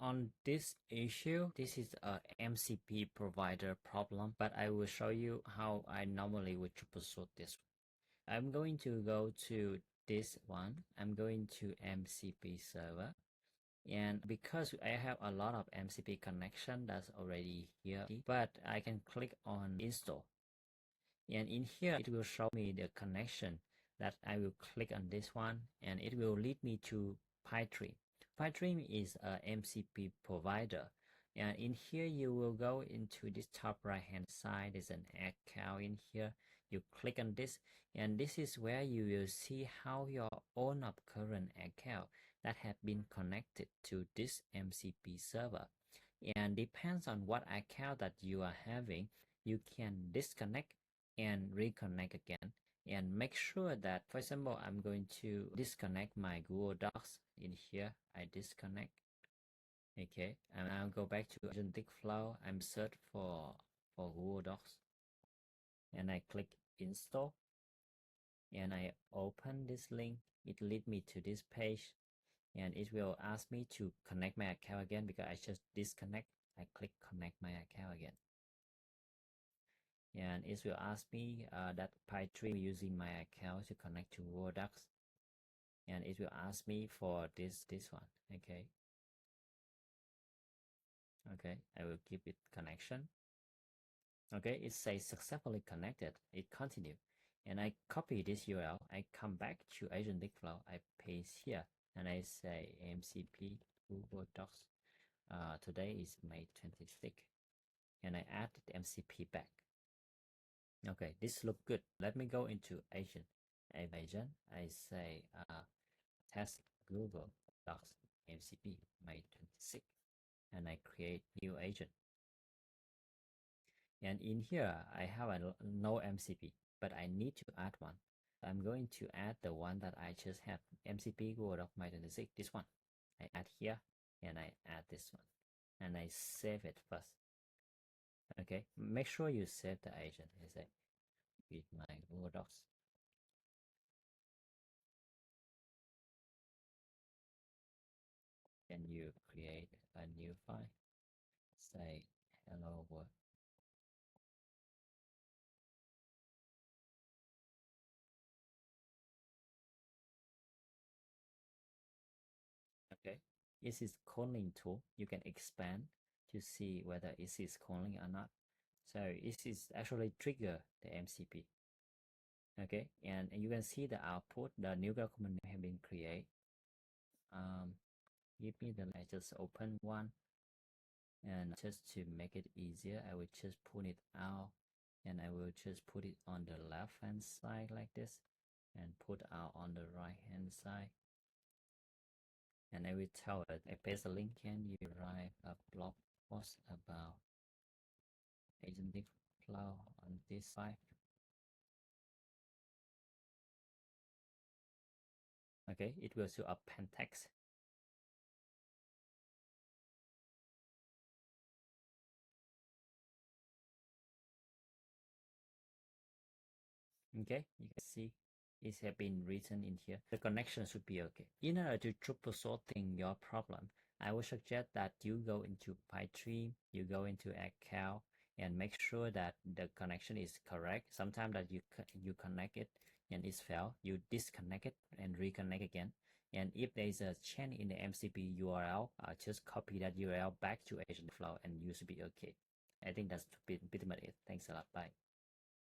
on this issue, this is a MCP provider problem, but I will show you how I normally would troubleshoot this. I'm going to go to this one. I'm going to MCP server. And because I have a lot of MCP connection that's already here, but I can click on install. And in here, it will show me the connection that I will click on this one, and it will lead me to PyTream. PyTream is a MCP provider. And in here, you will go into this top right hand side. There's an account in here. You click on this, and this is where you will see how your own current account that have been connected to this MCP server. And depends on what account that you are having, you can disconnect and reconnect again, and make sure that, for example, I'm going to disconnect my Google Docs. In here, I disconnect. Okay, and I'll go back to AgenticFlow. I'm search for Google Docs, and I click install, and I open this link. It lead me to this page, and it will ask me to connect my account again because I just disconnect. I click connect my account again, and it will ask me that PyTream using my account to connect to Google Docs, and it will ask me for this one. Okay, I will keep it connection. Okay, it says successfully connected. It continue, and I copy this URL. I come back to AgenticFlow. I paste here, and I say MCP Google Docs. Today is May 26th, and I add the MCP back. Okay, this look good. Let me go into agent. I say test Google Docs MCP May 26th, and I create new agent. And in here, I have no MCP, but I need to add one. I'm going to add the one that I just have, MCP Google Docs May 26th, this one. I add here, and I add this one, and I save it first. Okay, make sure you save the agent. I say with my Google Docs. Then you create a new file. Say hello world. Okay, this is calling tool. You can expand to see whether it is calling or not. So this is actually trigger the MCP. Okay, and you can see the output. The new document have been created. Give me the, I just open one, and just to make it easier, I will just pull it out, and I will just put it on the left hand side like this, and put out on the right hand side. And I will tell it, I paste a link, can you write a blog post about AgenticFlow on this side? Okay, it will show up pen text. Okay, you can see it has been written in here. The connection should be okay. In order to troubleshooting your problem, I would suggest that you go into PyTream, you go into account, and make sure that the connection is correct. Sometimes that you connect it and it's failed, you disconnect it and reconnect again. And if there is a change in the MCP URL, just copy that URL back to AgenticFlow and you should be okay. I think that's pretty much it. Thanks a lot. Bye.